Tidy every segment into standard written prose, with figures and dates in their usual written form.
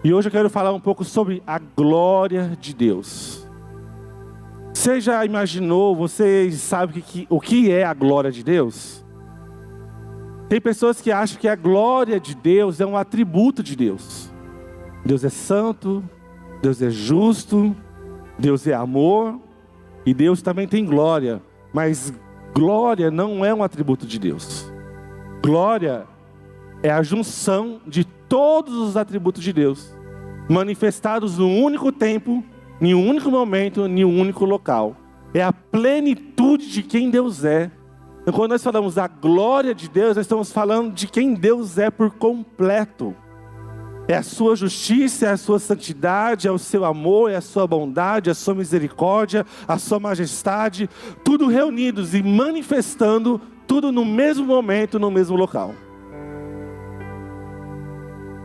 E hoje eu quero falar um pouco sobre a glória de Deus. Você já imaginou, você sabe o que é a glória de Deus? Tem pessoas que acham que a glória de Deus é um atributo de Deus. Deus é santo, Deus é justo, Deus é amor, e Deus também tem glória. Mas glória não é um atributo de Deus. Glória é a junção de todos os atributos de Deus, manifestados num único tempo, em um único momento, em um único local. É a plenitude de quem Deus é. Então, quando nós falamos da glória de Deus, nós estamos falando de quem Deus é por completo. É a sua justiça, é a sua santidade, é o seu amor, é a sua bondade, a sua misericórdia, a sua majestade, tudo reunidos e manifestando tudo no mesmo momento, no mesmo local.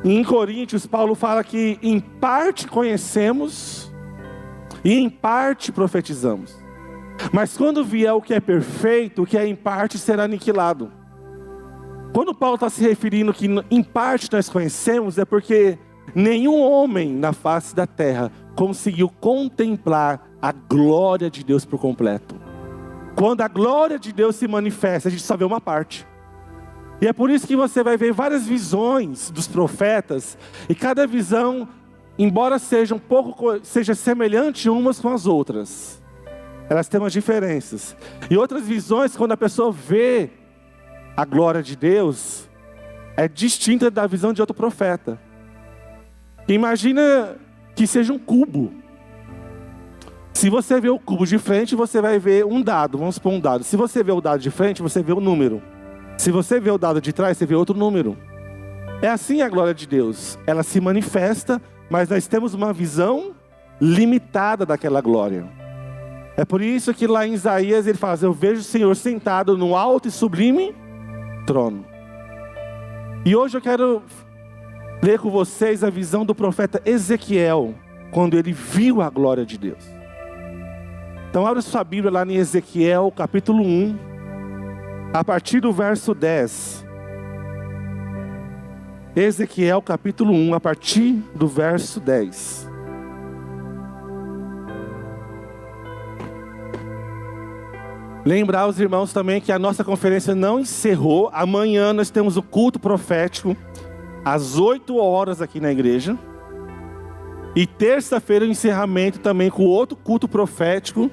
Em Coríntios, Paulo fala que em parte conhecemos e em parte profetizamos. Mas quando vier o que é perfeito, o que é em parte será aniquilado. Quando Paulo está se referindo que em parte nós conhecemos, é porque nenhum homem na face da terra conseguiu contemplar a glória de Deus por completo. Quando a glória de Deus se manifesta, a gente só vê uma parte. E é por isso que você vai ver várias visões dos profetas, e cada visão, embora seja semelhante umas com as outras, elas têm umas diferenças. E outras visões, quando a pessoa vê a glória de Deus, é distinta da visão de outro profeta. Imagina que seja um cubo. Se você vê o cubo de frente, você vai ver um dado, vamos supor um dado. Se você vê o dado de frente, você vê o número. Se você vê o dado de trás, você vê outro número. É assim a glória de Deus. Ela se manifesta, mas nós temos uma visão limitada daquela glória. É por isso que lá em Isaías ele fala: eu vejo o Senhor sentado no alto e sublime trono. E hoje eu quero ler com vocês a visão do profeta Ezequiel, quando ele viu a glória de Deus. Então abra sua Bíblia lá em Ezequiel capítulo 1, a partir do verso 10. Ezequiel capítulo 1, a partir do verso 10. Lembrar os irmãos também que a nossa conferência não encerrou. Amanhã nós temos o culto profético, às 8 horas aqui na igreja. E terça-feira o encerramento também com outro culto profético,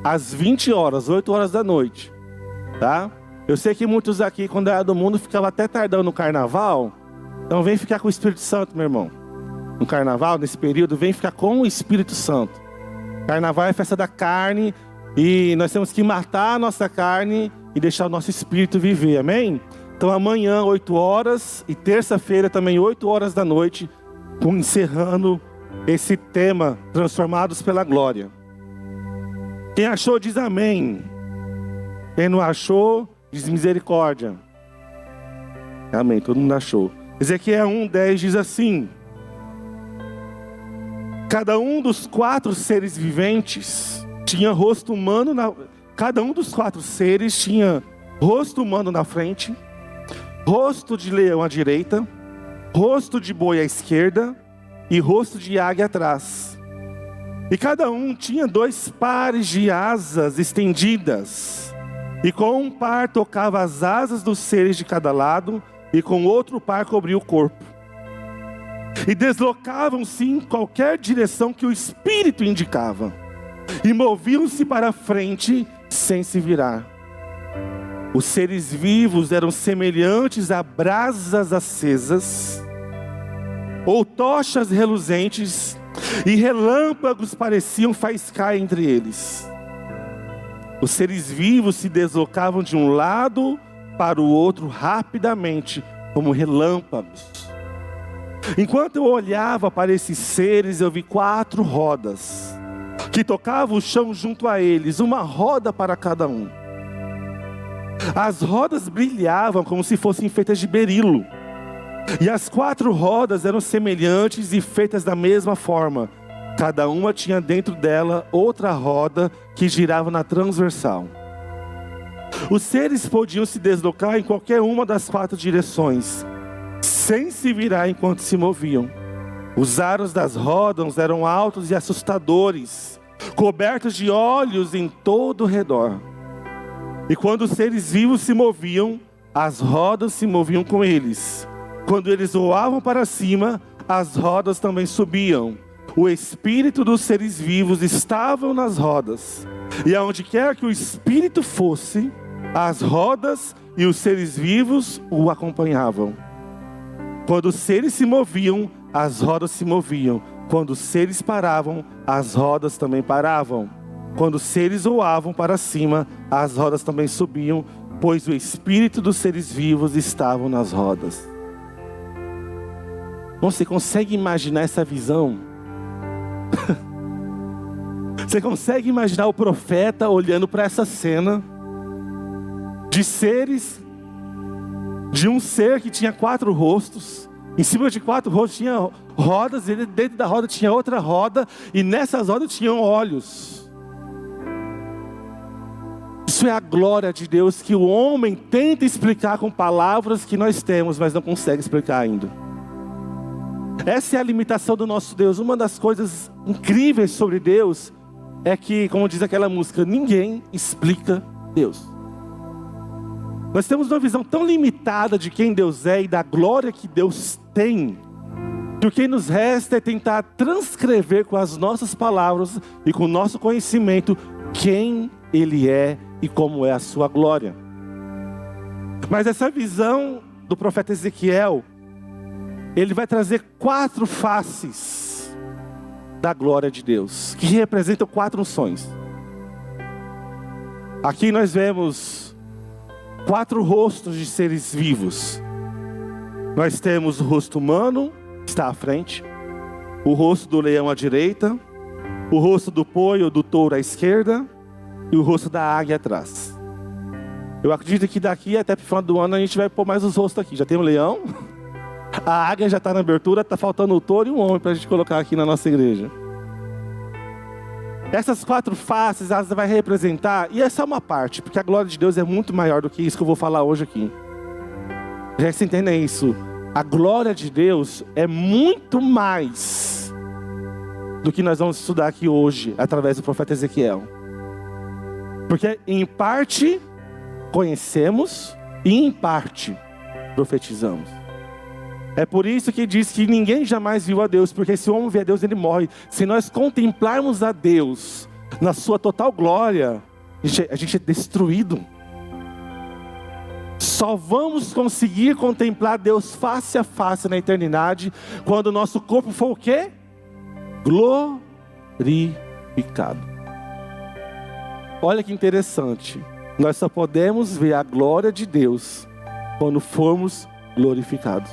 às 20 horas, 8 horas da noite. Tá? Eu sei que muitos aqui, quando era do mundo, ficavam até tardão no carnaval. Então vem ficar com o Espírito Santo, meu irmão. No carnaval, nesse período, vem ficar com o Espírito Santo. Carnaval é festa da carne. E nós temos que matar a nossa carne e deixar o nosso espírito viver, amém? Então amanhã, 8 horas, e terça-feira também, 8 horas da noite, encerrando esse tema, transformados pela glória. Quem achou, diz amém. Quem não achou, diz misericórdia. Amém, todo mundo achou. Ezequiel 1:10 diz assim: cada um dos 4 seres viventes tinha rosto humano, cada um dos 4 seres tinha rosto humano na frente, rosto de leão à direita, rosto de boi à esquerda e rosto de águia atrás. E cada um tinha 2 pares de asas estendidas, e com um par tocava as asas dos seres de cada lado, e com outro par cobria o corpo. E deslocavam-se em qualquer direção que o Espírito indicava, e moviam-se para a frente sem se virar. Os seres vivos eram semelhantes a brasas acesas, ou tochas reluzentes, e relâmpagos pareciam faiscar entre eles. Os seres vivos se deslocavam de um lado para o outro rapidamente, como relâmpagos. Enquanto eu olhava para esses seres, eu vi 4 rodas que tocavam o chão junto a eles, uma roda para cada um. As rodas brilhavam como se fossem feitas de berilo, e as 4 rodas eram semelhantes e feitas da mesma forma. Cada uma tinha dentro dela outra roda que girava na transversal. Os seres podiam se deslocar em qualquer uma das 4 direções, sem se virar enquanto se moviam. Os aros das rodas eram altos e assustadores, cobertos de olhos em todo o redor. E quando os seres vivos se moviam, as rodas se moviam com eles. Quando eles voavam para cima, as rodas também subiam. O espírito dos seres vivos estavam nas rodas. E aonde quer que o espírito fosse, as rodas e os seres vivos o acompanhavam. Quando os seres se moviam, as rodas se moviam. Quando os seres paravam, as rodas também paravam. Quando os seres voavam para cima, as rodas também subiam, pois o espírito dos seres vivos estavam nas rodas. Você consegue imaginar essa visão? Você consegue imaginar o profeta olhando para essa cena de seres, de um ser que tinha 4 rostos, em cima de 4 rostos tinha rodas, e dentro da roda tinha outra roda, e nessas rodas tinham olhos. Isso é a glória de Deus que o homem tenta explicar com palavras que nós temos, mas não consegue explicar ainda. Essa é a limitação do nosso Deus. Uma das coisas incríveis sobre Deus é que, como diz aquela música, ninguém explica Deus. Nós temos uma visão tão limitada de quem Deus é e da glória que Deus tem, que o que nos resta é tentar transcrever com as nossas palavras e com o nosso conhecimento quem Ele é e como é a sua glória. Mas essa visão do profeta Ezequiel, ele vai trazer 4 faces da glória de Deus, que representam 4 unções. Aqui nós vemos 4 rostos de seres vivos. Nós temos o rosto humano, que está à frente, o rosto do leão à direita, o rosto do poio, do touro à esquerda, e o rosto da águia atrás. Eu acredito que daqui até para o final do ano a gente vai pôr mais os rostos aqui. Já tem o leão, a águia já está na abertura, está faltando o touro e o homem para a gente colocar aqui na nossa igreja. Essas 4 faces, elas vai representar, e essa é uma parte, porque a glória de Deus é muito maior do que isso que eu vou falar hoje aqui. Já se entende isso? A glória de Deus é muito mais do que nós vamos estudar aqui hoje, através do profeta Ezequiel. Porque em parte conhecemos e em parte profetizamos. É por isso que diz que ninguém jamais viu a Deus, porque se o homem vê a Deus, ele morre. Se nós contemplarmos a Deus na sua total glória, a gente é destruído. Só vamos conseguir contemplar Deus face a face na eternidade, quando o nosso corpo for o quê? Glorificado. Olha que interessante. Nós só podemos ver a glória de Deus quando formos glorificados.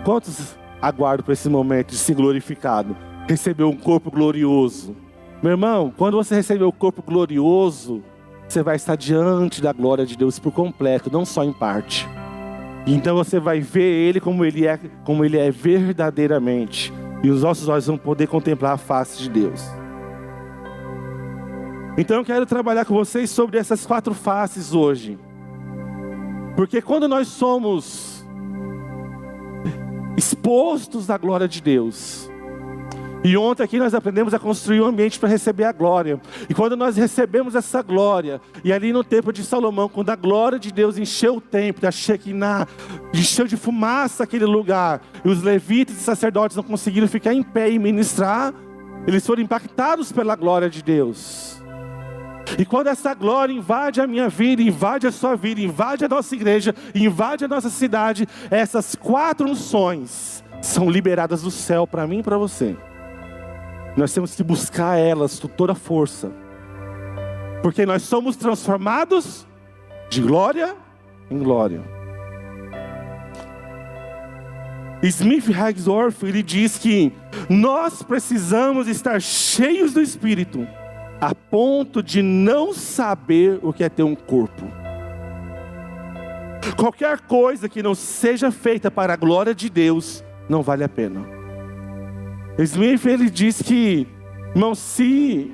Quantos aguardam para esse momento de ser glorificado? Receber um corpo glorioso. Meu irmão, quando você receber o corpo glorioso, você vai estar diante da glória de Deus por completo, não só em parte. Então você vai ver Ele como Ele é verdadeiramente. E os nossos olhos vão poder contemplar a face de Deus. Então eu quero trabalhar com vocês sobre essas 4 faces hoje. Porque quando nós somos expostos à glória de Deus, e ontem aqui nós aprendemos a construir um ambiente para receber a glória, e quando nós recebemos essa glória, e ali no templo de Salomão, quando a glória de Deus encheu o templo, a Shekinah, encheu de fumaça aquele lugar, e os levitas e sacerdotes não conseguiram ficar em pé e ministrar, eles foram impactados pela glória de Deus. E quando essa glória invade a minha vida, invade a sua vida, invade a nossa igreja, invade a nossa cidade, essas 4 unções são liberadas do céu para mim e para você. Nós temos que buscar elas com toda a força, porque nós somos transformados de glória em glória. Smith Hagsworth, ele diz que nós precisamos estar cheios do Espírito, a ponto de não saber o que é ter um corpo. Qualquer coisa que não seja feita para a glória de Deus não vale a pena. Smith, ele diz que, irmão, se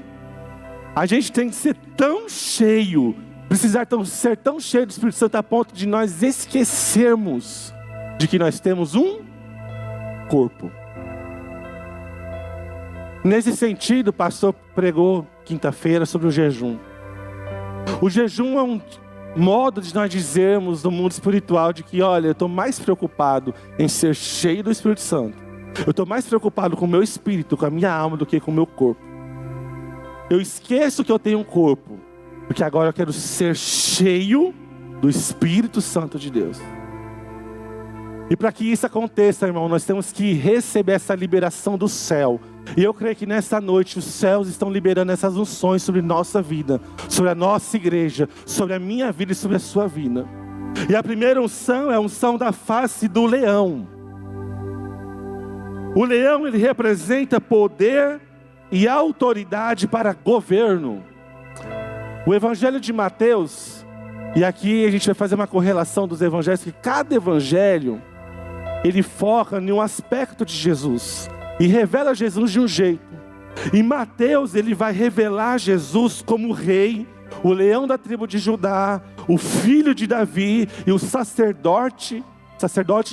a gente tem que ser tão cheio, ser tão cheio do Espírito Santo a ponto de nós esquecermos de que nós temos um corpo. Nesse sentido, o pastor pregou quinta-feira sobre o jejum. O jejum é um modo de nós dizermos no mundo espiritual de que, olha, eu estou mais preocupado em ser cheio do Espírito Santo. Eu estou mais preocupado com o meu espírito, com a minha alma, do que com o meu corpo. Eu esqueço que eu tenho um corpo, porque agora eu quero ser cheio do Espírito Santo de Deus. E para que isso aconteça, irmão, nós temos que receber essa liberação do céu. E eu creio que nessa noite os céus estão liberando essas unções sobre nossa vida, sobre a nossa igreja, sobre a minha vida e sobre a sua vida. E a primeira unção é a unção da face do leão. O leão, ele representa poder e autoridade para governo. O evangelho de Mateus, e aqui a gente vai fazer uma correlação dos evangelhos, que cada evangelho ele foca em um aspecto de Jesus e revela Jesus de um jeito. Em Mateus ele vai revelar Jesus como rei, o leão da tribo de Judá, o filho de Davi e o sacerdote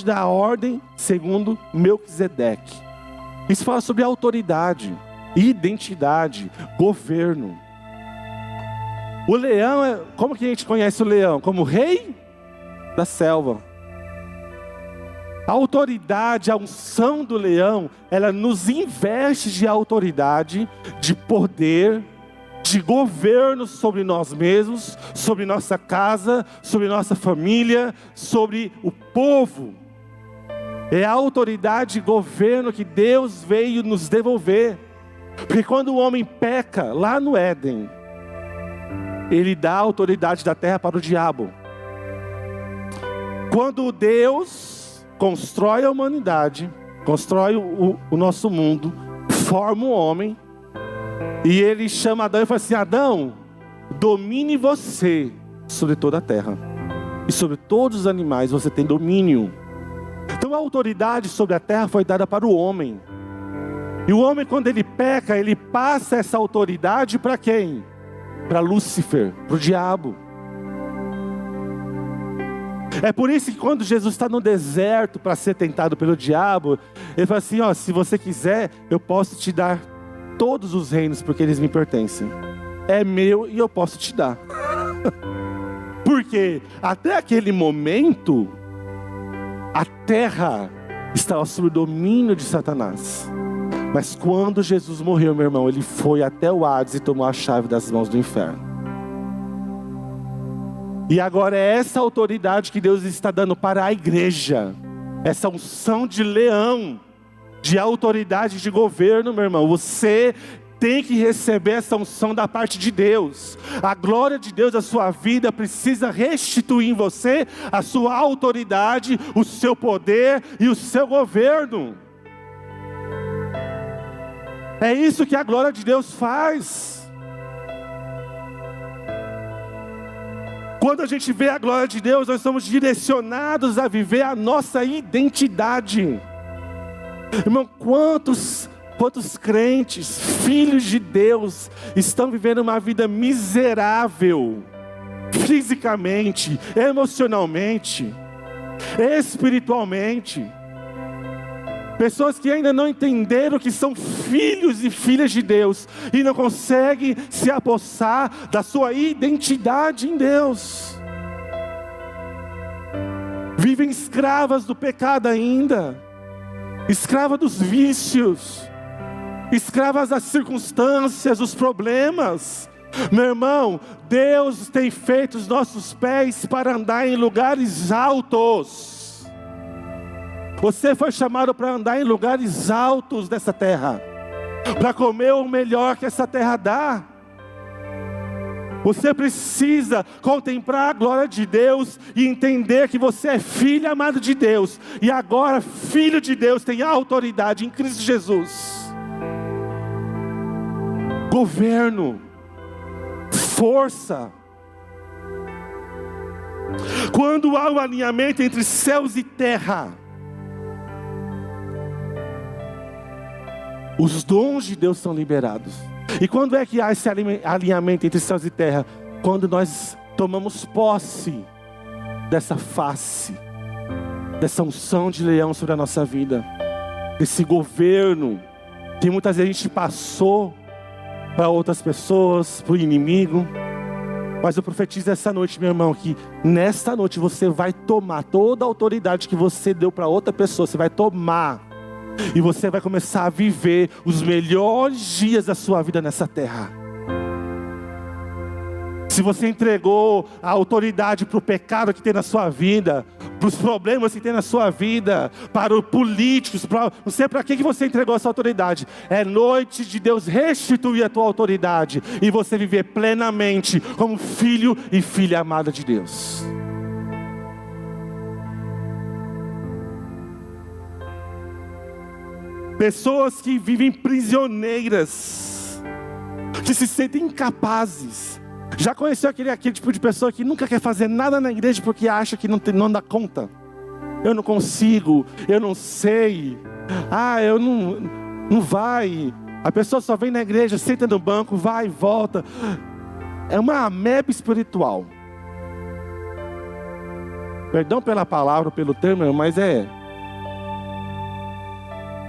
da ordem segundo Melquisedeque. Isso fala sobre autoridade, identidade, governo. O leão, como que a gente conhece o leão? Como rei da selva. A autoridade, a unção do leão, ela nos investe de autoridade, de poder, de governo sobre nós mesmos, sobre nossa casa, sobre nossa família, sobre o povo. É a autoridade e governo que Deus veio nos devolver. Porque quando o homem peca, lá no Éden, ele dá a autoridade da terra para o diabo. Quando Deus constrói a humanidade, constrói o nosso mundo, forma o homem, e ele chama Adão e fala assim: Adão, domine você sobre toda a terra, e sobre todos os animais você tem domínio. Então a autoridade sobre a terra foi dada para o homem, e o homem, quando ele peca, ele passa essa autoridade para quem? Para Lúcifer, para o diabo. É por isso que quando Jesus está no deserto para ser tentado pelo diabo, ele fala assim: ó, se você quiser, eu posso te dar todos os reinos, porque eles me pertencem. É meu e eu posso te dar. Porque até aquele momento, a terra estava sob o domínio de Satanás. Mas quando Jesus morreu, meu irmão, ele foi até o Hades e tomou a chave das mãos do inferno. E agora é essa autoridade que Deus está dando para a igreja. Essa unção de leão, de autoridade de governo, meu irmão. Você tem que receber essa unção da parte de Deus. A glória de Deus da sua vida precisa restituir em você a sua autoridade, o seu poder e o seu governo. É isso que a glória de Deus faz. Quando a gente vê a glória de Deus, nós somos direcionados a viver a nossa identidade. Irmão, quantos crentes, filhos de Deus, estão vivendo uma vida miserável, fisicamente, emocionalmente, espiritualmente. Pessoas que ainda não entenderam que são filhos e filhas de Deus e não conseguem se apossar da sua identidade em Deus. Vivem escravas do pecado ainda, escravas dos vícios, escravas das circunstâncias, dos problemas. Meu irmão, Deus tem feito os nossos pés para andar em lugares altos. Você foi chamado para andar em lugares altos dessa terra, para comer o melhor que essa terra dá. Você precisa contemplar a glória de Deus e entender que você é filho amado de Deus. E agora, filho de Deus, tem autoridade em Cristo Jesus. Governo, força. Quando há um alinhamento entre céus e terra, os dons de Deus são liberados. E quando é que há esse alinhamento entre céus e terra? Quando nós tomamos posse dessa face, dessa unção de leão sobre a nossa vida. desse governo que muitas vezes a gente passou para outras pessoas, para o inimigo. Mas eu profetizo essa noite, meu irmão, que nesta noite você vai tomar toda a autoridade que você deu para outra pessoa, você vai tomar, e você vai começar a viver os melhores dias da sua vida nessa terra. Se você entregou a autoridade para o pecado que tem na sua vida, para os problemas que tem na sua vida, para os políticos, não sei para que você entregou essa autoridade. É noite de Deus restituir a tua autoridade e você viver plenamente como filho e filha amada de Deus. Pessoas que vivem prisioneiras, que se sentem incapazes. Já conheceu aquele tipo de pessoa que nunca quer fazer nada na igreja porque acha que não dá conta? Eu não consigo, eu não sei, eu não vai. A pessoa só vem na igreja, senta no banco, vai e volta. É uma ameba espiritual. Perdão pela palavra, pelo termo, mas é.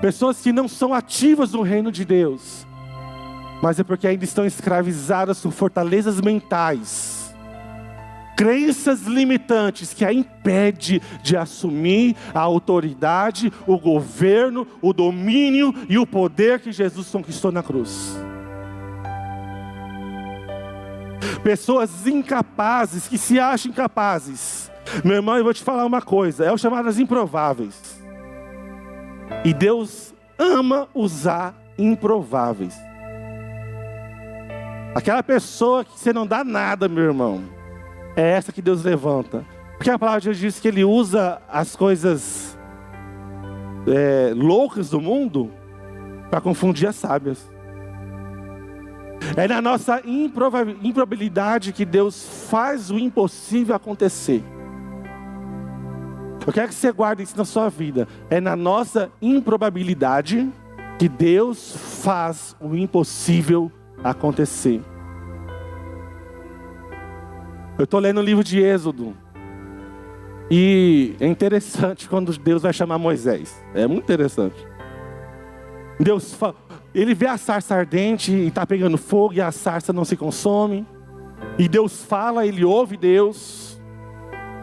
Pessoas que não são ativas no reino de Deus, mas é porque ainda estão escravizadas por fortalezas mentais, crenças limitantes que a impede de assumir a autoridade, o governo, o domínio e o poder que Jesus conquistou na cruz. Pessoas incapazes, que se acham incapazes. Meu irmão, eu vou te falar uma coisa, é o chamadas improváveis. E Deus ama usar improváveis. Aquela pessoa que você não dá nada, meu irmão, é essa que Deus levanta. Porque a palavra de Deus diz que Ele usa as coisas loucas do mundo para confundir as sábias. É na nossa improbabilidade que Deus faz o impossível acontecer. Eu quero que você guarde isso na sua vida. É na nossa improbabilidade que Deus faz o impossível acontecer. Eu estou lendo o livro de Êxodo. E é interessante quando Deus vai chamar Moisés. É muito interessante. Deus fala, ele vê a sarça ardente e está pegando fogo e a sarça não se consome. E Deus fala, ele ouve Deus.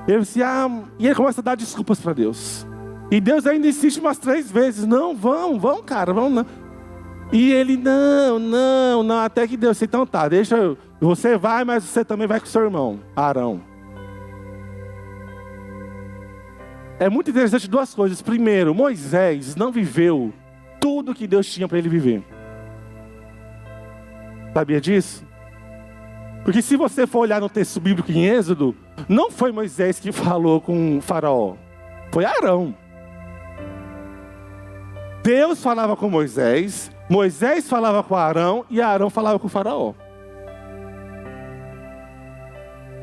E ele começa a dar desculpas para Deus. E Deus ainda insiste umas 3 vezes. Não, vão, cara, vão não. E ele, não, até que Deus, então tá, você vai, mas você também vai com seu irmão, Arão. É muito interessante 2 coisas. Primeiro, Moisés não viveu tudo que Deus tinha para ele viver. Sabia disso? Porque se você for olhar no texto bíblico em Êxodo, não foi Moisés que falou com o faraó, foi Arão. Deus falava com Moisés, Moisés falava com Arão e Arão falava com o faraó.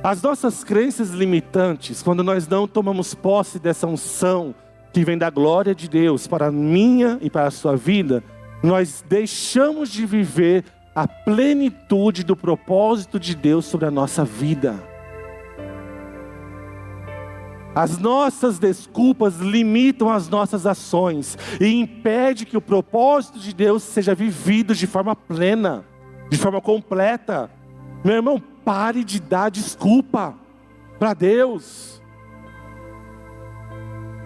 As nossas crenças limitantes, quando nós não tomamos posse dessa unção que vem da glória de Deus para a minha e para a sua vida, nós deixamos de viver a plenitude do propósito de Deus sobre a nossa vida. As nossas desculpas limitam as nossas ações e impede que o propósito de Deus seja vivido de forma plena, de forma completa. Meu irmão, pare de dar desculpa para Deus.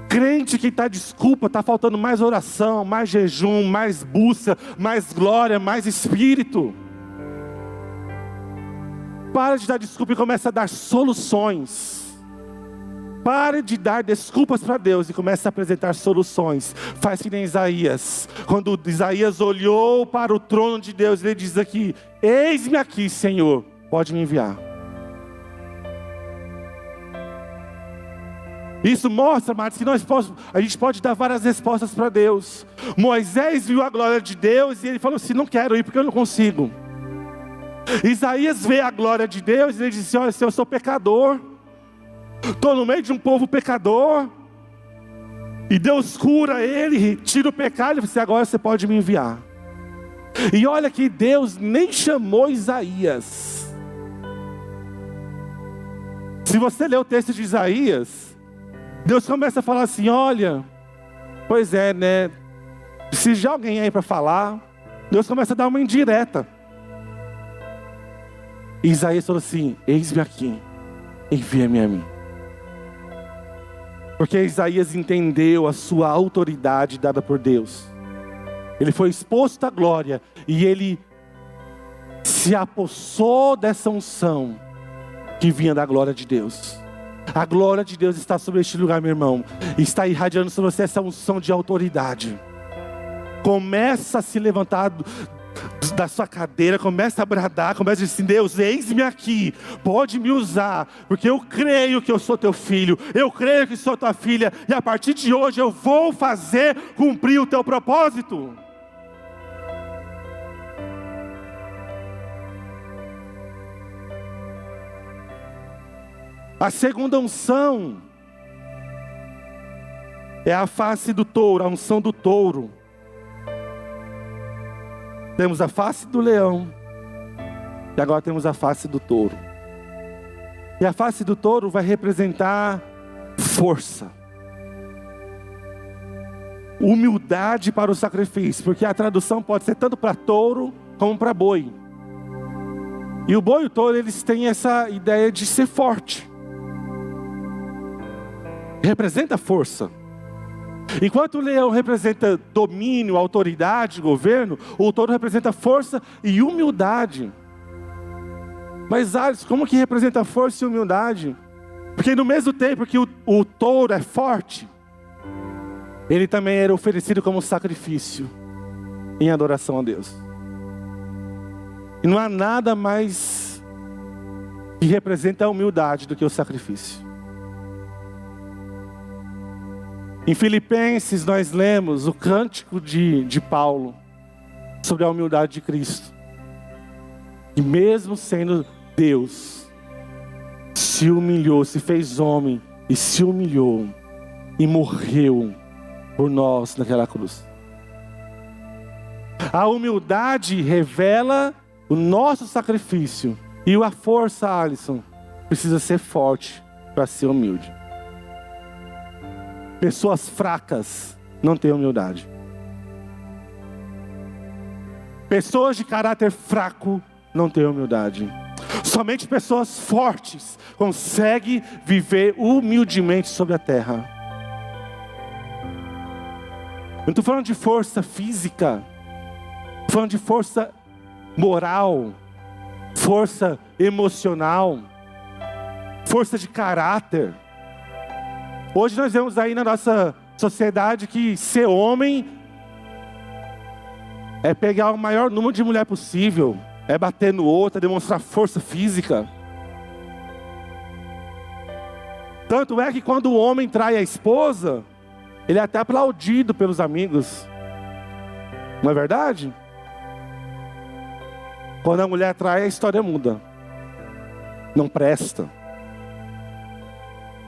Crente que está desculpa, está faltando mais oração, mais jejum, mais busca, mais glória, mais espírito. Para de dar desculpa e começa a dar soluções. Pare de dar desculpas para Deus e comece a apresentar soluções. Faz que nem Isaías. Quando Isaías olhou para o trono de Deus, ele diz aqui: eis-me aqui, Senhor, pode me enviar. Isso mostra, Marcos, que a gente pode dar várias respostas para Deus. Moisés viu a glória de Deus e ele falou assim: não quero ir porque eu não consigo. Isaías vê a glória de Deus e ele disse: olha, eu sou pecador, estou no meio de um povo pecador. E Deus cura ele, tira o pecado e diz: agora você pode me enviar. E olha que Deus nem chamou Isaías. Se você ler o texto de Isaías, Deus começa a falar assim: olha, pois é, né? Precisa de alguém aí para falar. Deus começa a dar uma indireta. E Isaías falou assim: eis-me aqui, envia-me a mim. Porque Isaías entendeu a sua autoridade dada por Deus. Ele foi exposto à glória e ele se apossou dessa unção que vinha da glória de Deus. A glória de Deus está sobre este lugar, meu irmão, e está irradiando sobre você essa unção de autoridade. Começa a se levantar da sua cadeira, começa a bradar, começa a dizer assim: Deus, eis-me aqui, pode me usar, porque eu creio que eu sou teu filho, eu creio que sou tua filha, e a partir de hoje eu vou fazer cumprir o teu propósito. A segunda unção é a face do touro, a unção do touro. Temos a face do leão e agora temos a face do touro. E a face do touro vai representar força, humildade para o sacrifício, porque a tradução pode ser tanto para touro como para boi. E o boi e o touro, eles têm essa ideia de ser forte. Representa força. Enquanto o leão representa domínio, autoridade, governo, o touro representa força e humildade. Mas Alisson, como que representa força e humildade? Porque no mesmo tempo que o touro é forte, ele também era oferecido como sacrifício em adoração a Deus. E não há nada mais que representa a humildade do que o sacrifício. Em Filipenses nós lemos o cântico de Paulo sobre a humildade de Cristo. E mesmo sendo Deus, se humilhou, se fez homem e se humilhou e morreu por nós naquela cruz. A humildade revela o nosso sacrifício. E a força, Alisson, precisa ser forte para ser humilde. Pessoas fracas não têm humildade. Pessoas de caráter fraco não têm humildade. Somente pessoas fortes conseguem viver humildemente sobre a terra. Eu não estou falando de força física, estou falando de força moral, força emocional, força de caráter. Hoje nós vemos aí na nossa sociedade que ser homem é pegar o maior número de mulher possível, é bater no outro, é demonstrar força física. Tanto é que quando o homem trai a esposa, ele é até aplaudido pelos amigos. Não é verdade? Quando a mulher trai, a história muda. Não presta.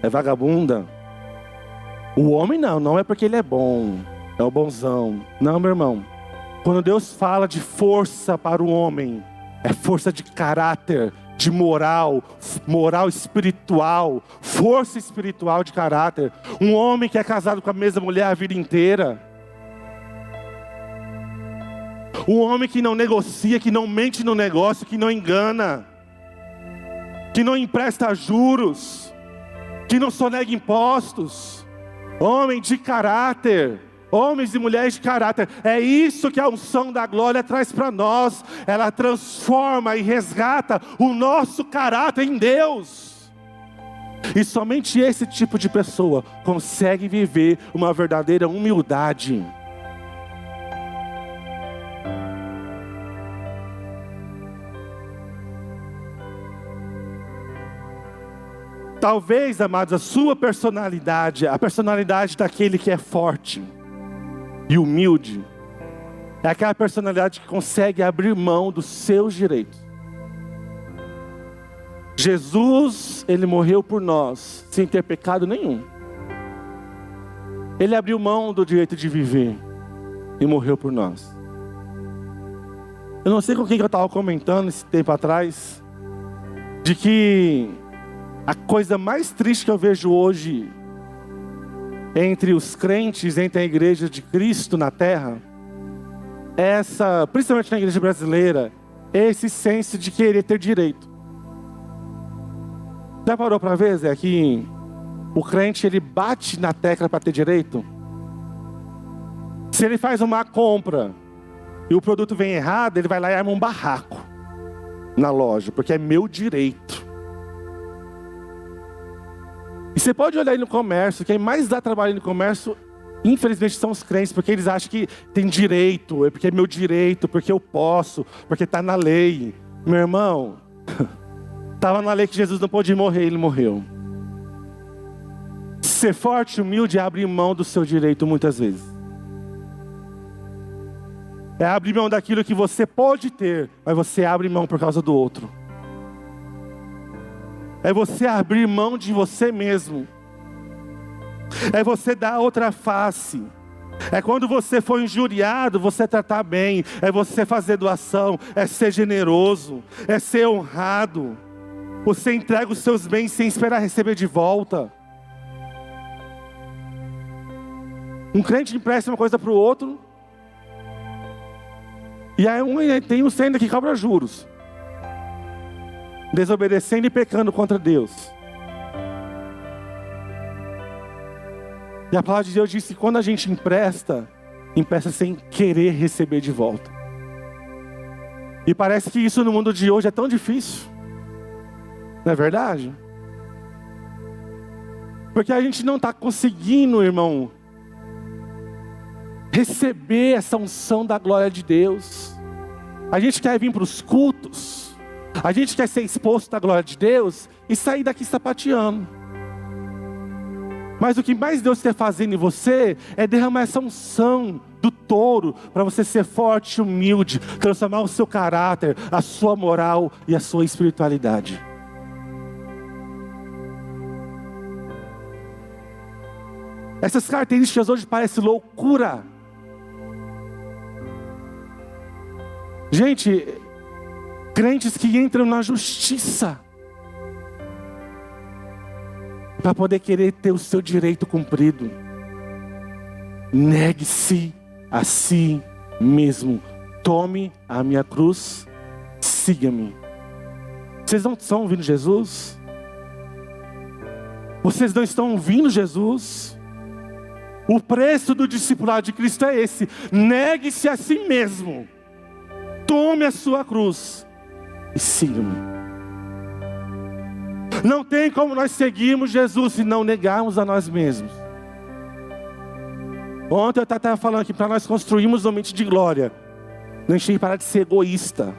É vagabunda. O homem não é porque ele é bom, é o bonzão. Não, meu irmão. Quando Deus fala de força para o homem, é força de caráter, de moral, moral espiritual, força espiritual de caráter. Um homem que é casado com a mesma mulher a vida inteira. Um homem que não negocia, que não mente no negócio, que não engana, que não empresta juros, que não sonega impostos. Homem de caráter, homens e mulheres de caráter. É isso que a unção da glória traz para nós. Ela transforma e resgata o nosso caráter em Deus. E somente esse tipo de pessoa consegue viver uma verdadeira humildade. Talvez, amados, a sua personalidade, a personalidade daquele que é forte e humilde, é aquela personalidade que consegue abrir mão dos seus direitos. Jesus, ele morreu por nós, sem ter pecado nenhum. Ele abriu mão do direito de viver e morreu por nós. Eu não sei com quem que eu estava comentando esse tempo atrás, de que a coisa mais triste que eu vejo hoje entre os crentes, entre a igreja de Cristo na terra, principalmente na igreja brasileira, esse senso de querer ter direito. Já parou para ver, Zé, que o crente ele bate na tecla para ter direito? Se ele faz uma compra e o produto vem errado, ele vai lá e arma um barraco na loja, porque é meu direito. E você pode olhar aí no comércio, quem mais dá trabalho no comércio, infelizmente são os crentes, porque eles acham que tem direito, porque é meu direito, porque eu posso, porque está na lei. Meu irmão, estava na lei que Jesus não podia morrer, ele morreu. Ser forte e humilde é abrir mão do seu direito muitas vezes. É abrir mão daquilo que você pode ter, mas você abre mão por causa do outro. É você abrir mão de você mesmo. É você dar outra face. É quando você for injuriado, você tratar bem. É você fazer doação. É ser generoso. É ser honrado. Você entrega os seus bens sem esperar receber de volta. Um crente empresta uma coisa para o outro. E aí tem um sendo que cobra juros. Desobedecendo e pecando contra Deus. E a palavra de Deus diz que quando a gente empresta sem querer receber de volta. E parece que isso no mundo de hoje é tão difícil. Não é verdade? Porque a gente não está conseguindo, irmão, receber essa unção da glória de Deus. A gente quer vir para os cultos. A gente quer ser exposto à glória de Deus e sair daqui sapateando. Mas o que mais Deus quer fazer em você é derramar essa unção do touro para você ser forte e humilde, transformar o seu caráter, a sua moral e a sua espiritualidade. Essas características hoje parecem loucura. Gente, crentes que entram na justiça para poder querer ter o seu direito cumprido. Negue-se a si mesmo. Tome a minha cruz, siga-me. Vocês não estão ouvindo Jesus? Vocês não estão ouvindo Jesus? O preço do discipulado de Cristo é esse. Negue-se a si mesmo. Tome a sua cruz e siga-me. Não tem como nós seguirmos Jesus se não negarmos a nós mesmos. Ontem eu estava falando aqui para nós construirmos uma mente de glória. Não tem que parar de ser egoísta.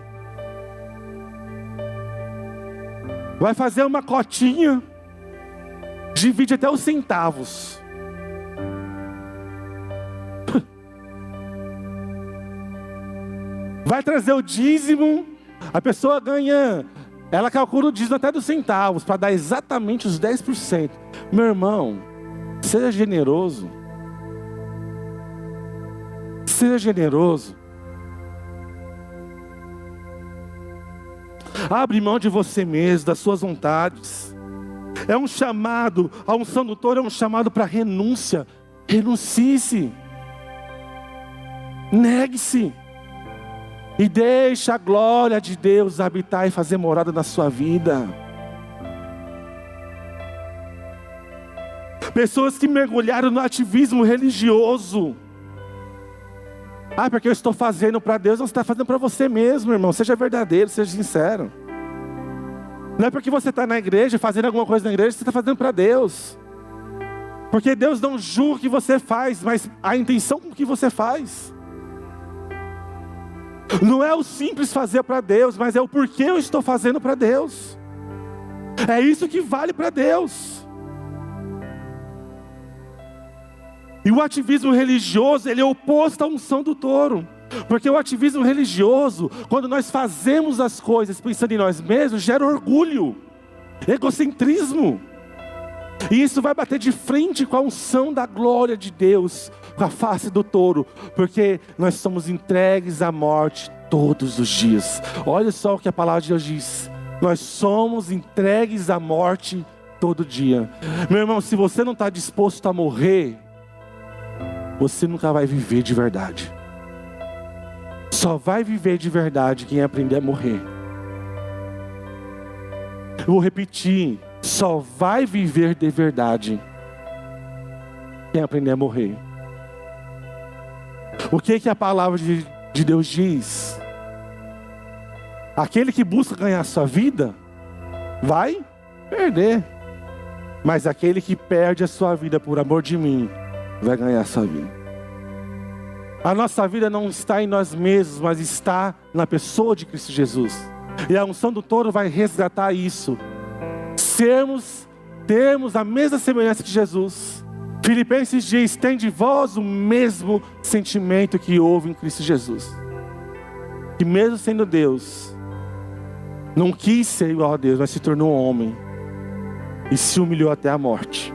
Vai fazer uma cotinha, divide até os centavos. Vai trazer o dízimo, a pessoa ganha, ela calcula o dízimo até dos centavos, para dar exatamente os 10%. Meu irmão, seja generoso. Seja generoso. Abre mão de você mesmo, das suas vontades. É um chamado, a unção do touro é um chamado para renúncia. Renuncie-se. Negue-se. E deixe a glória de Deus habitar e fazer morada na sua vida. Pessoas que mergulharam no ativismo religioso. Porque eu estou fazendo para Deus. Não, você está fazendo para você mesmo, irmão. Seja verdadeiro, seja sincero. Não é porque você está na igreja, fazendo alguma coisa na igreja, você está fazendo para Deus. Porque Deus não julga o que você faz, mas a intenção com que você faz. Não é o simples fazer para Deus, mas é o porquê eu estou fazendo para Deus. É isso que vale para Deus. E o ativismo religioso, ele é oposto à unção do touro. Porque o ativismo religioso, quando nós fazemos as coisas pensando em nós mesmos, gera orgulho, egocentrismo. E isso vai bater de frente com a unção da glória de Deus, com a face do touro. Porque nós somos entregues à morte todos os dias. Olha só o que a palavra de Deus diz. Nós somos entregues à morte todo dia. Meu irmão, se você não está disposto a morrer, você nunca vai viver de verdade. Só vai viver de verdade quem aprender a morrer. Eu vou repetir, só vai viver de verdade quem aprender a morrer. O que a palavra de Deus diz? Aquele que busca ganhar a sua vida, vai perder. Mas aquele que perde a sua vida por amor de mim, vai ganhar a sua vida. A nossa vida não está em nós mesmos, mas está na pessoa de Cristo Jesus. E a unção do touro vai resgatar isso. Termos a mesma semelhança de Jesus. Filipenses diz, tem de vós o mesmo sentimento que houve em Cristo Jesus. Que mesmo sendo Deus, não quis ser igual a Deus, mas se tornou homem. E se humilhou até a morte.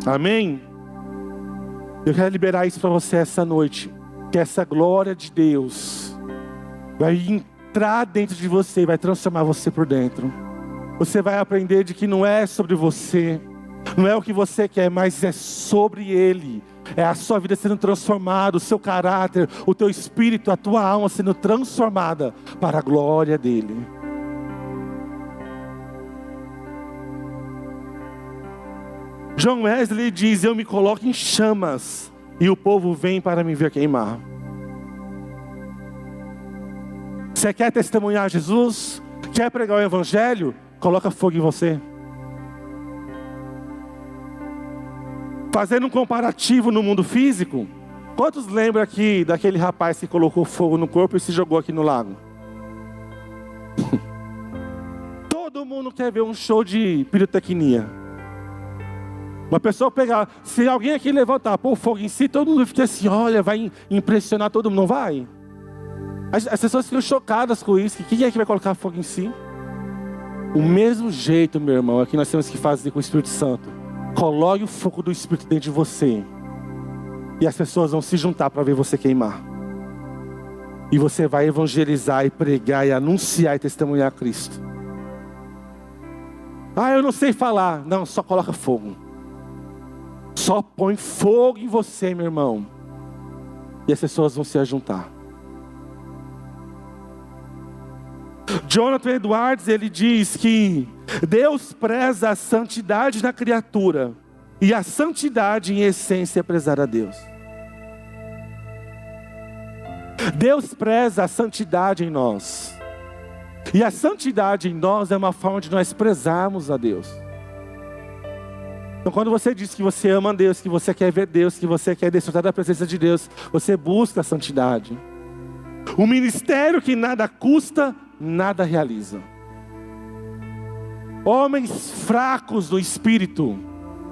Amém? Eu quero liberar isso para você essa noite. Que essa glória de Deus vai entrar dentro de você, vai transformar você por dentro. Você vai aprender de que não é sobre você, não é o que você quer, mas é sobre Ele. É a sua vida sendo transformada, o seu caráter, o teu espírito, a tua alma sendo transformada para a glória dEle. John Wesley diz, eu me coloco em chamas e o povo vem para me ver queimar. Você quer testemunhar Jesus? Quer pregar o evangelho? Coloca fogo em você. Fazendo um comparativo no mundo físico, quantos lembram aqui daquele rapaz que colocou fogo no corpo e se jogou aqui no lago? Todo mundo quer ver um show de pirotecnia. Uma pessoa pegar, se alguém aqui levantar, pôr fogo em si, todo mundo fica assim, olha, vai impressionar todo mundo, não vai? As pessoas ficam chocadas com isso, quem é que vai colocar fogo em si? O mesmo jeito, meu irmão, é que nós temos que fazer com o Espírito Santo. Coloque o fogo do Espírito dentro de você. E as pessoas vão se juntar para ver você queimar. E você vai evangelizar e pregar e anunciar e testemunhar a Cristo. Ah, eu não sei falar. Não, só coloca fogo. Só põe fogo em você, meu irmão. E as pessoas vão se juntar. Jonathan Edwards, ele diz que Deus preza a santidade na criatura. E a santidade em essência é prezar a Deus. Deus preza a santidade em nós. E a santidade em nós é uma forma de nós prezarmos a Deus. Então quando você diz que você ama a Deus, que você quer ver Deus, que você quer desfrutar da presença de Deus, você busca a santidade. O ministério que nada custa, nada realiza. Homens fracos no espírito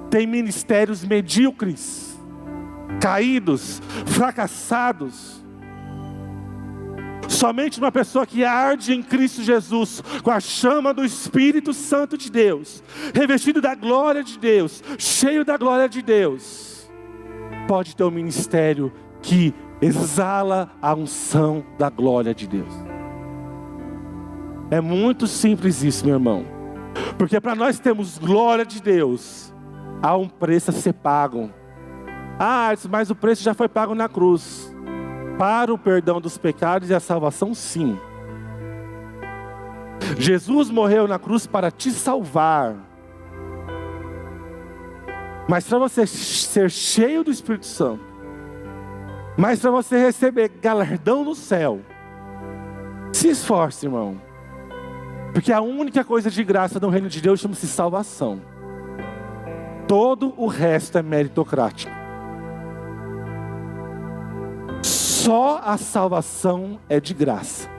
têm ministérios medíocres, caídos, fracassados. Somente uma pessoa que arde em Cristo Jesus, com a chama do Espírito Santo de Deus, revestido da glória de Deus, cheio da glória de Deus, pode ter um ministério que exala a unção da glória de Deus. É muito simples isso, meu irmão. Porque para nós termos glória de Deus, há um preço a ser pago. Ah, mas o preço já foi pago na cruz. Para o perdão dos pecados e a salvação, sim. Jesus morreu na cruz para te salvar. Mas para você ser cheio do Espírito Santo, mas para você receber galardão no céu, se esforce, irmão. Porque a única coisa de graça no reino de Deus chama-se salvação. Todo o resto é meritocrático. Só a salvação é de graça.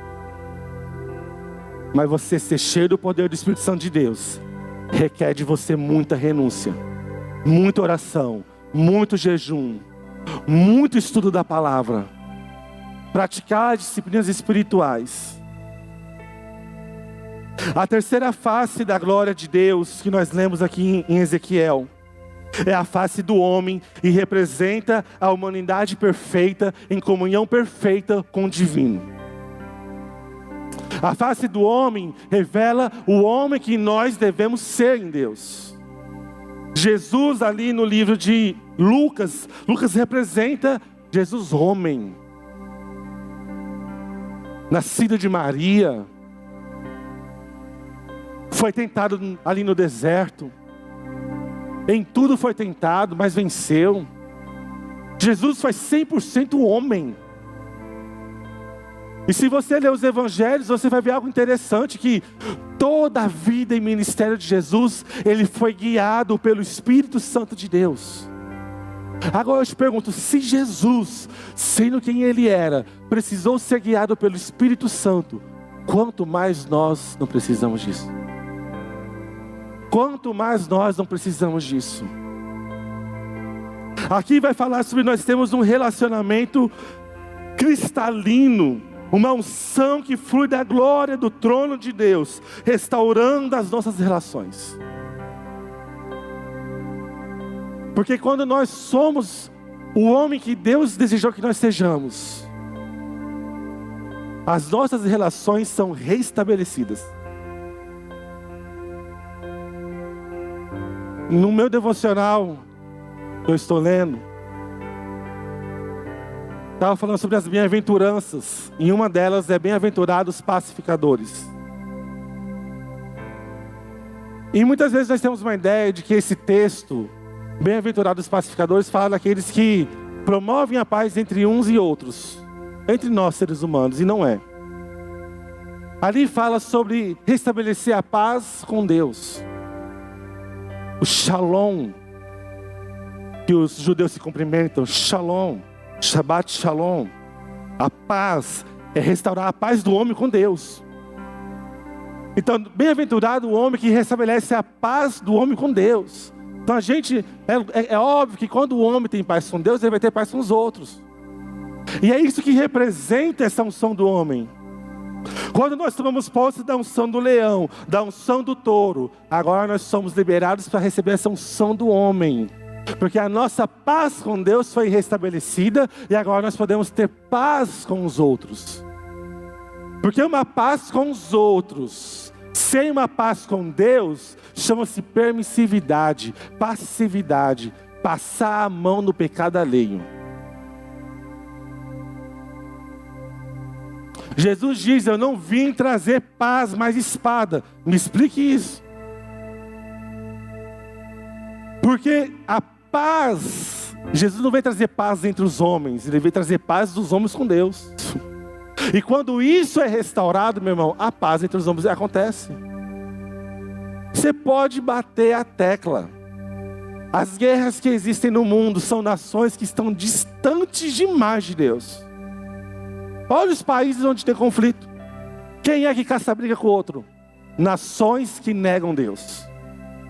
Mas você ser cheio do poder do Espírito Santo de Deus requer de você muita renúncia, muita oração, muito jejum, muito estudo da palavra, praticar disciplinas espirituais. A terceira face da glória de Deus que nós lemos aqui em Ezequiel é a face do homem e representa a humanidade perfeita em comunhão perfeita com o divino. A face do homem revela o homem que nós devemos ser em Deus. Jesus ali no livro de Lucas representa Jesus homem. nascido de Maria, foi tentado ali no deserto, em tudo foi tentado, mas venceu. Jesus foi 100% homem. E se você ler os evangelhos, você vai ver algo interessante, que toda a vida e ministério de Jesus, ele foi guiado pelo Espírito Santo de Deus. Agora eu te pergunto, se Jesus, sendo quem ele era, precisou ser guiado pelo Espírito Santo, quanto mais nós não precisamos disso? Quanto mais nós não precisamos disso? Aqui vai falar sobre nós temos um relacionamento cristalino, uma unção que flui da glória do trono de Deus, restaurando as nossas relações. Porque quando nós somos o homem que Deus desejou que nós sejamos, as nossas relações são restabelecidas. No meu devocional, eu estou lendo, estava falando sobre as bem-aventuranças, e uma delas é bem-aventurados pacificadores. E muitas vezes nós temos uma ideia de que esse texto, bem-aventurados pacificadores, fala daqueles que promovem a paz entre uns e outros, entre nós seres humanos, e não é. Ali fala sobre restabelecer a paz com Deus, o shalom, que os judeus se cumprimentam, shalom, Shabbat Shalom. A paz é restaurar a paz do homem com Deus. Então, bem-aventurado o homem que restabelece a paz do homem com Deus. Então é óbvio que quando o homem tem paz com Deus, ele vai ter paz com os outros. E é isso que representa essa unção do homem. Quando nós tomamos posse da unção do leão, da unção do touro, agora nós somos liberados para receber essa unção do homem. Porque a nossa paz com Deus foi restabelecida e agora nós podemos ter paz com os outros. Porque uma paz com os outros, sem uma paz com Deus, chama-se permissividade, passividade, passar a mão no pecado alheio. Jesus diz: eu não vim trazer paz, mas espada. Me explique isso. Porque a paz, Jesus não veio trazer paz entre os homens, ele veio trazer paz dos homens com Deus. E quando isso é restaurado, meu irmão, a paz entre os homens acontece. Você pode bater a tecla. As guerras que existem no mundo são nações que estão distantes demais de Deus. Olha os países onde tem conflito. Quem é que caça briga com o outro? Nações que negam Deus.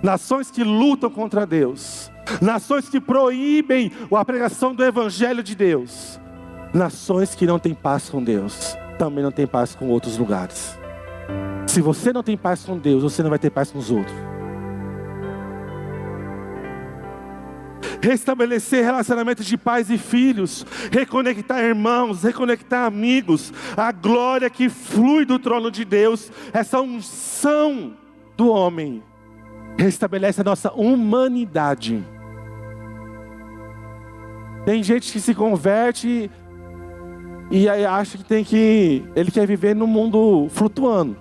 Nações que lutam contra Deus. Nações que proíbem a pregação do Evangelho de Deus. Nações que não têm paz com Deus, também não têm paz com outros lugares. Se você não tem paz com Deus, você não vai ter paz com os outros. Restabelecer relacionamentos de pais e filhos, reconectar irmãos, reconectar amigos, a glória que flui do trono de Deus, essa unção do homem, restabelece a nossa humanidade. Tem gente que se converte e aí acha que ele quer viver no mundo flutuando.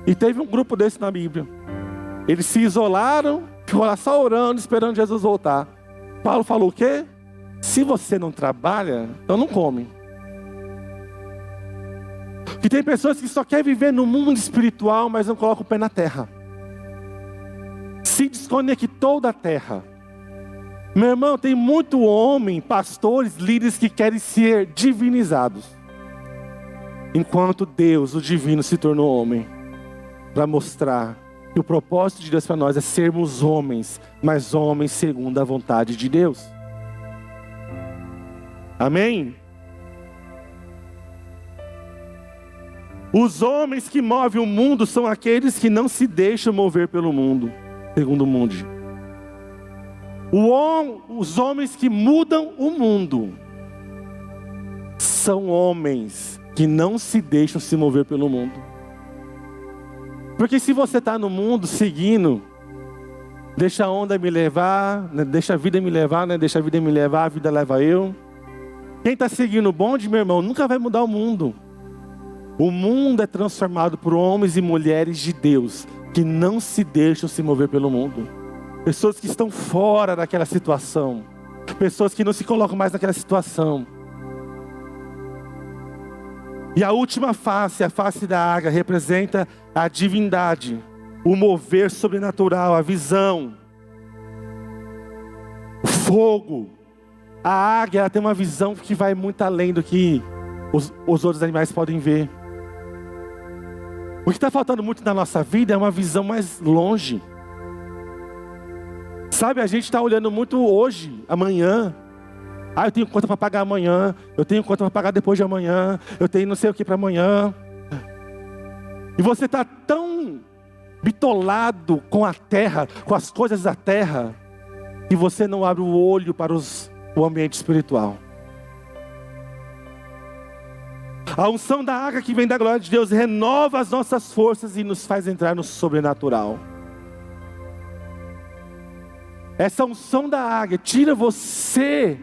E teve um grupo desse na Bíblia. Eles se isolaram, ficou lá só orando, esperando Jesus voltar. Paulo falou o quê? Se você não trabalha, então não come. E tem pessoas que só querem viver no mundo espiritual, mas não colocam o pé na terra. Se desconectou da terra. Meu irmão, tem muito homem, pastores, líderes que querem ser divinizados. Enquanto Deus, o divino, se tornou homem. Para mostrar que o propósito de Deus para nós é sermos homens, mas homens segundo a vontade de Deus. Amém? Os homens que movem o mundo são aqueles que não se deixam mover pelo mundo, segundo o mundo. Os homens que mudam o mundo são homens que não se deixam se mover pelo mundo. Porque se você está no mundo seguindo, deixa a onda me levar, né? Deixa a vida me levar, né? Deixa a vida me levar, a vida leva eu. Quem está seguindo o bonde, meu irmão, nunca vai mudar o mundo. O mundo é transformado por homens e mulheres de Deus, que não se deixam se mover pelo mundo. Pessoas que estão fora daquela situação. Pessoas que não se colocam mais naquela situação. E a última face, a face da águia, representa a divindade, o mover sobrenatural, a visão, o fogo. A águia, ela tem uma visão que vai muito além do que os outros animais podem ver. O que está faltando muito na nossa vida é uma visão mais longe. Sabe, a gente está olhando muito hoje, amanhã. Eu tenho conta para pagar amanhã. Eu tenho conta para pagar depois de amanhã. Eu tenho não sei o que para amanhã. E você está tão bitolado com a terra, com as coisas da terra, que você não abre o olho para o ambiente espiritual. A unção da águia que vem da glória de Deus renova as nossas forças e nos faz entrar no sobrenatural. Essa unção da águia tira você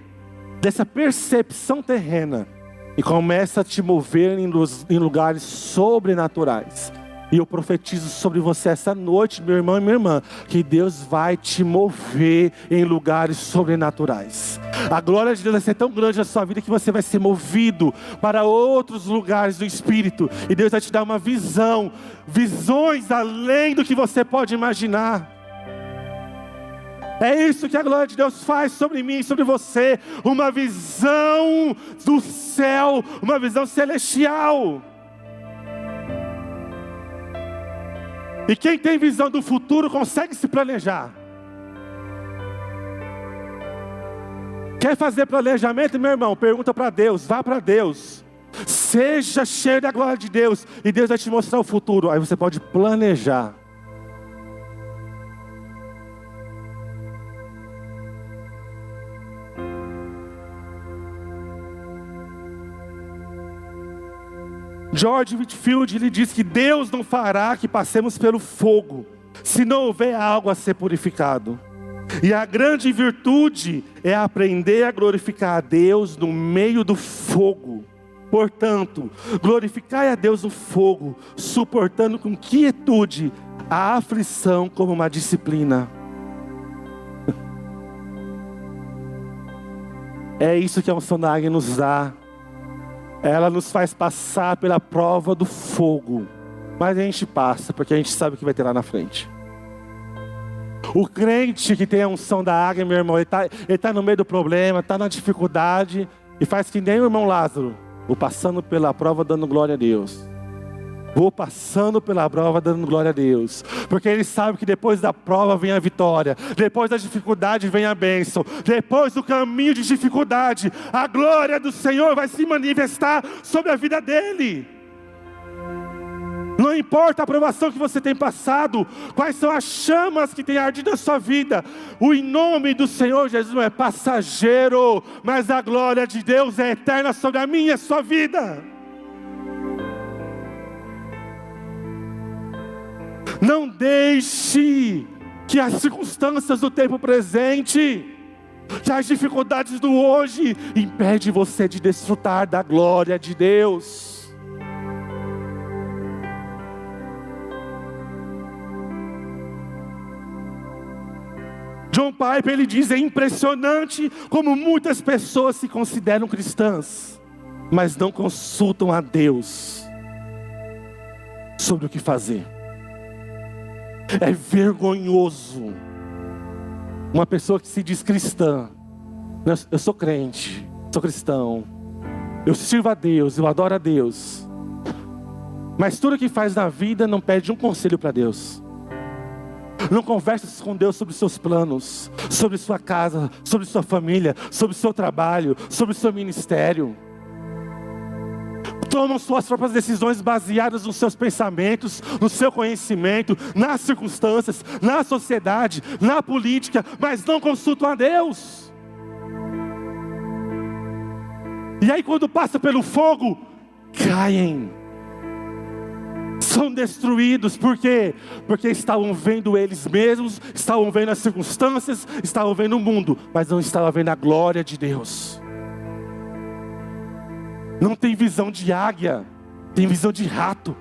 dessa percepção terrena e começa a te mover em lugares sobrenaturais. E eu profetizo sobre você essa noite, meu irmão e minha irmã, que Deus vai te mover em lugares sobrenaturais. A glória de Deus vai ser tão grande na sua vida que você vai ser movido para outros lugares do Espírito. E Deus vai te dar uma visão, visões além do que você pode imaginar. É isso que a glória de Deus faz sobre mim e sobre você. Uma visão do céu, uma visão celestial. E quem tem visão do futuro consegue se planejar. Quer fazer planejamento, meu irmão? Pergunta para Deus, vá para Deus. Seja cheio da glória de Deus e Deus vai te mostrar o futuro. Aí você pode planejar. George Whitefield, ele diz que Deus não fará que passemos pelo fogo, se não houver algo a ser purificado. E a grande virtude é aprender a glorificar a Deus no meio do fogo. Portanto, glorificai a Deus no fogo, suportando com quietude a aflição como uma disciplina. É isso que a unção da águia nos dá. Ela nos faz passar pela prova do fogo. Mas a gente passa, porque a gente sabe o que vai ter lá na frente. O crente que tem a unção da águia, meu irmão, ele tá no meio do problema, está na dificuldade, e faz que nem o irmão Lázaro. Vou passando pela prova dando glória a Deus. Vou passando pela prova dando glória a Deus. Porque ele sabe que depois da prova vem a vitória. Depois da dificuldade vem a bênção. Depois do caminho de dificuldade, a glória do Senhor vai se manifestar sobre a vida dele. Não importa a provação que você tem passado, quais são as chamas que têm ardido na sua vida, o em nome do Senhor Jesus não é passageiro, mas a glória de Deus é eterna sobre a minha e a sua vida. Não deixe que as circunstâncias do tempo presente, que as dificuldades do hoje, impede você de desfrutar da glória de Deus. John Piper, ele diz, é impressionante como muitas pessoas se consideram cristãs, mas não consultam a Deus sobre o que fazer. É vergonhoso uma pessoa que se diz cristã. Eu sou crente, sou cristão, eu sirvo a Deus, eu adoro a Deus, mas tudo que faz na vida não pede um conselho para Deus. Não conversa com Deus sobre os seus planos, sobre sua casa, sobre sua família, sobre o seu trabalho, sobre o seu ministério. Tomam suas próprias decisões baseadas nos seus pensamentos, no seu conhecimento, nas circunstâncias, na sociedade, na política, mas não consultam a Deus. E aí quando passa pelo fogo, caem. São destruídos, por quê? Porque estavam vendo eles mesmos, estavam vendo as circunstâncias, estavam vendo o mundo, mas não estavam vendo a glória de Deus. Não tem visão de águia, tem visão de rato.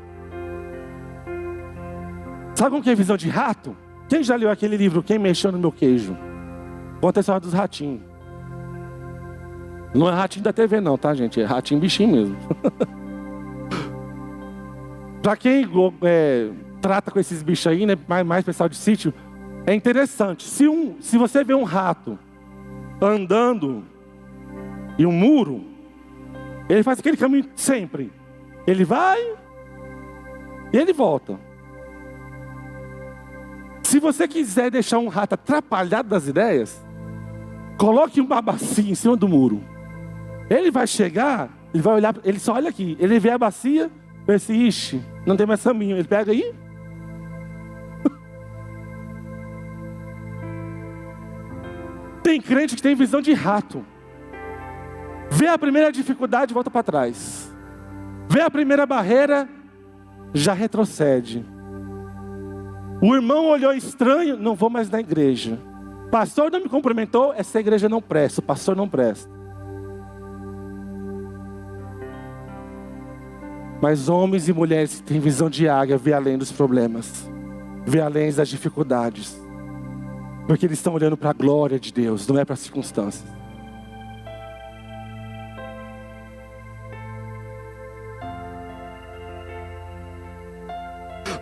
Sabe como que é visão de rato? Quem já leu aquele livro, Quem Mexeu no Meu Queijo? Conta a história dos ratinhos. Não é ratinho da TV não, tá, gente? É ratinho bichinho mesmo. Pra quem trata com esses bichos aí, né, mais pessoal de sítio, é interessante. Se você vê um rato andando em um muro, ele faz aquele caminho sempre. Ele vai e ele volta. Se você quiser deixar um rato atrapalhado das ideias, coloque uma bacia em cima do muro. Ele vai chegar, ele vai olhar, ele só olha aqui, ele vê a bacia, pensa, ixi, não tem mais caminho. Ele pega aí. Tem crente que tem visão de rato. Vê a primeira dificuldade e volta para trás. Vê a primeira barreira, já retrocede. O irmão olhou estranho, não vou mais na igreja. Pastor não me cumprimentou, essa igreja não presta, o pastor não presta. Mas homens e mulheres que têm visão de águia, vê além dos problemas, vê além das dificuldades. Porque eles estão olhando para a glória de Deus, não é para as circunstâncias.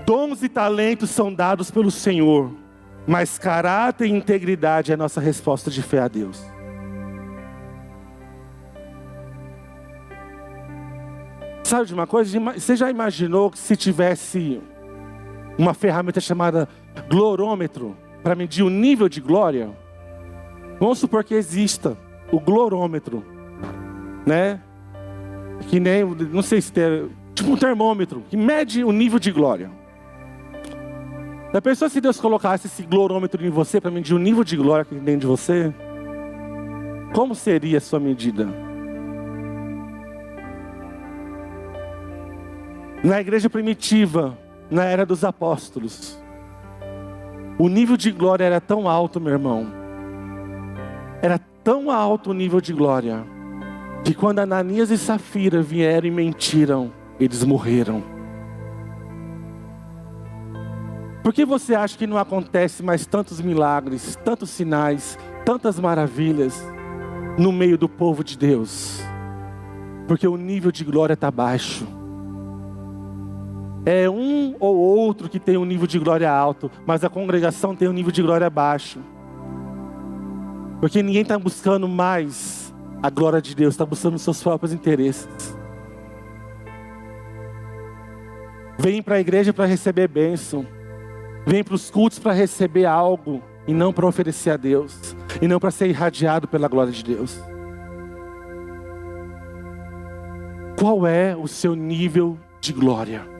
Dons e talentos são dados pelo Senhor, mas caráter e integridade é a nossa resposta de fé a Deus. Sabe de uma coisa? Você já imaginou que se tivesse uma ferramenta chamada glorômetro para medir o nível de glória? Vamos supor que exista o glorômetro, né? Que nem, não sei se tem, tipo um termômetro que mede o nível de glória. Já pensou se Deus colocasse esse glorômetro em você para medir o nível de glória que tem dentro de você? Como seria a sua medida? Na igreja primitiva, na era dos apóstolos, o nível de glória era tão alto, meu irmão. Era tão alto o nível de glória, que quando Ananias e Safira vieram e mentiram, eles morreram. Por que você acha que não acontece mais tantos milagres, tantos sinais, tantas maravilhas no meio do povo de Deus? Porque o nível de glória está baixo. É um ou outro que tem um nível de glória alto, mas a congregação tem um nível de glória baixo. Porque ninguém está buscando mais a glória de Deus, está buscando os seus próprios interesses. Vem para a igreja para receber bênção. Vem para os cultos para receber algo e não para oferecer a Deus. E não para ser irradiado pela glória de Deus. Qual é o seu nível de glória?